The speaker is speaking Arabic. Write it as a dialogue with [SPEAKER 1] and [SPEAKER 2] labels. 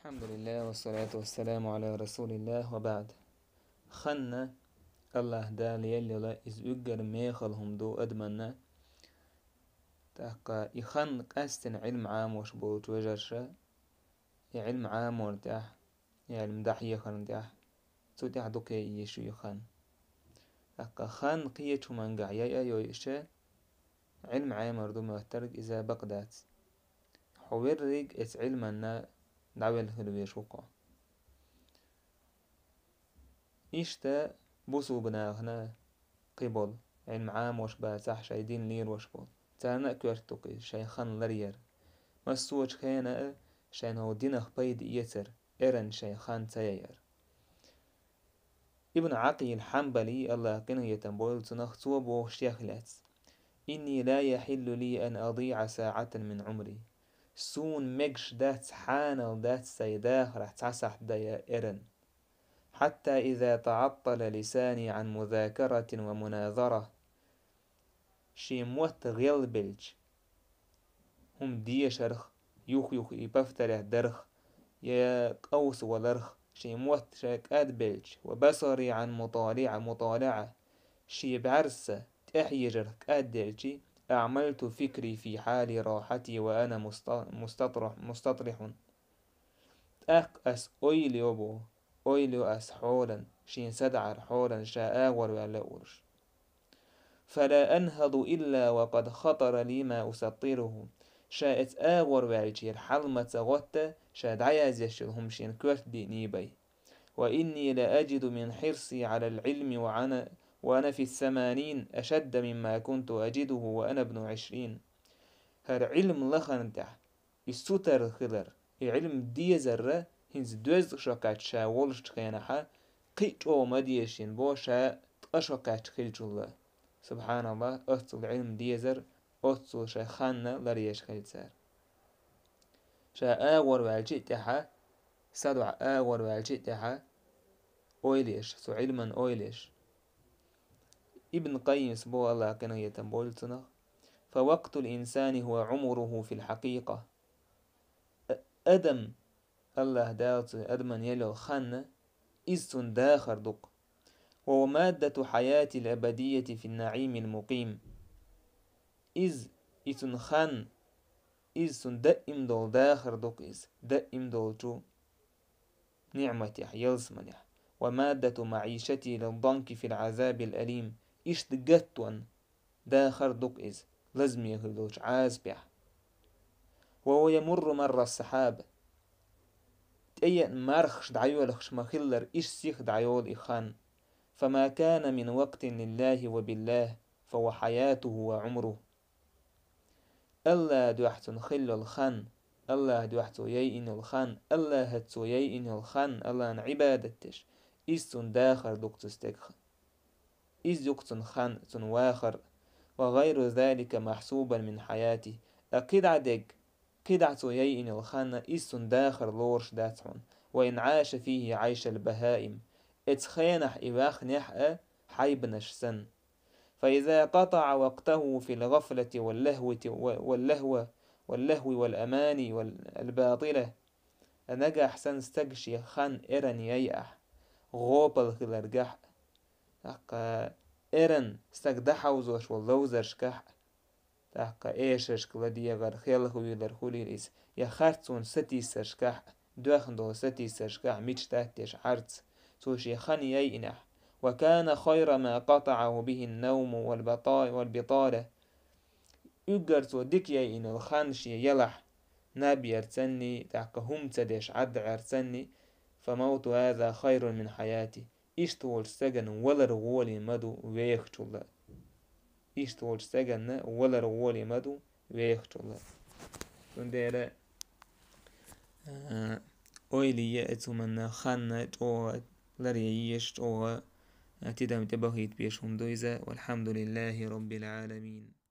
[SPEAKER 1] الحمد لله والصلاة والسلام على رسول الله وبعد. خنا الله دال يلي إز أجر ميخلهم دو أدمنا تحقا يخن قاستن علم عام وش بوت وجرشا علم عام ورتاح علم دحية خرنتاح تودع دوكي يشو يخن تحقا خان قيتو من قعيا يويشا علم عام وردو مهترق إذا بقدات حويرق إس علمنا دعوة الهلوية شوقا إشتا بوسو بناغنا قبل علم عام وش باسح شاي دين لير وش بول تانا كورتوكي شاي خان لرير مسوج خينا شاي نو دينخ بيد يتر إرن شاي خان تاير ابن عقيل الحنبلي الله قنه يتنبول تنخ توبو شيخلات إني لا يحل لي أن أضيع ساعة من عمري سون مجش دات حانل دات سيداه رح تسح دايا إرن حتى إذا تعطل لساني عن مذاكرة ومناظرة شي موت غيل بلج هم دي شرخ يوخ يبفتره درخ يا قوس ولرخ شي موت شاك آد بلج وبصري عن مطالعة شي بعرسة تحيجر آد دلجي أعملت فكري في حال راحتي وأنا مستطرح أس أويليو أس حولا شين سدعر حولا شاء آور ولا أورش فلا أنهض إلا وقد خطر لي ما أسطره شاءت آور والجير حلمة غوتة شاد عياز يشلهم شين كورت دي نيبي وإني لأجد من حرصي على العلم وأنا في 80 أشد مما كنت أجده وأنا ابن 20 هر علم لخندع السوتر خلر علم دي زرة هنز دوز شاكات شا ولش تخينحا قيت او مديشين بو شا تقشاكات خلجولا سبحان الله أثل علم ديزر أثل شا خانة لريش خلتسار شا آور والجئتها سدع آور والجئتها أويليش سو علما أويليش ابن قيم سبو الله كان يتنبولتنا فوقت الإنسان هو عمره في الحقيقة أدم الله داوت أدمن يلو خانة إذ داخر دق وهو مادة حياة الأبدية في النعيم المقيم إذ خان إذ دائم دول داخر دق إذ دائم دول جو نعمة يلس منح ومادة معيشتي للضنك في العذاب الأليم إيش دقتون داخر دق إذ لازم يهلوش عازبح وهو يمر مر السحاب أي مارخش دعيولخش مخلر إيش سيخ دعيول إخان فما كان من وقت لله وبالله فهو حياته وعمره الله دوحتن خل الخان الله دوحتو يين الخان الله هتسو يين الخان الله عبادتش إستن داخر دكتستك إز يكتن خان تن واخر وغير ذلك محسوبا من حياتي أكيد عدك قدعتو يين الخان إستن داخر لورش داتهن وإن عاش فيه عيش البهائم اتخينح إباخ نحأ حيبنش سن فإذا قطع وقته في الغفلة واللهو والأماني والباطلة نجح سن استجشي خان إرن ييأح غوبل خلرجح تحقا إرن استجدحوزوش واللوزرش كح تحقا إيشش كلادية غير خيله يلرخولي ريس يخارتون ستيسرش كح دوخندو ستيسرش كح ميتش تحتش عرت توشي خان ييئنح وكان خير ما قطعه به النوم والبطالة يقرتو ديكيا إن الخانشي يلح نابي ارتني تحك هم تدش عد ارتني فموت هذا خير من حياتي إشتول سجن ولا رغولي مدو ويختول إشتول سجن ولا رغولي مدو ويختول تندير أويلي يأتو من خانة أو لريش أو تدام تبغيت بيشهم دويزة والحمد لله رب العالمين.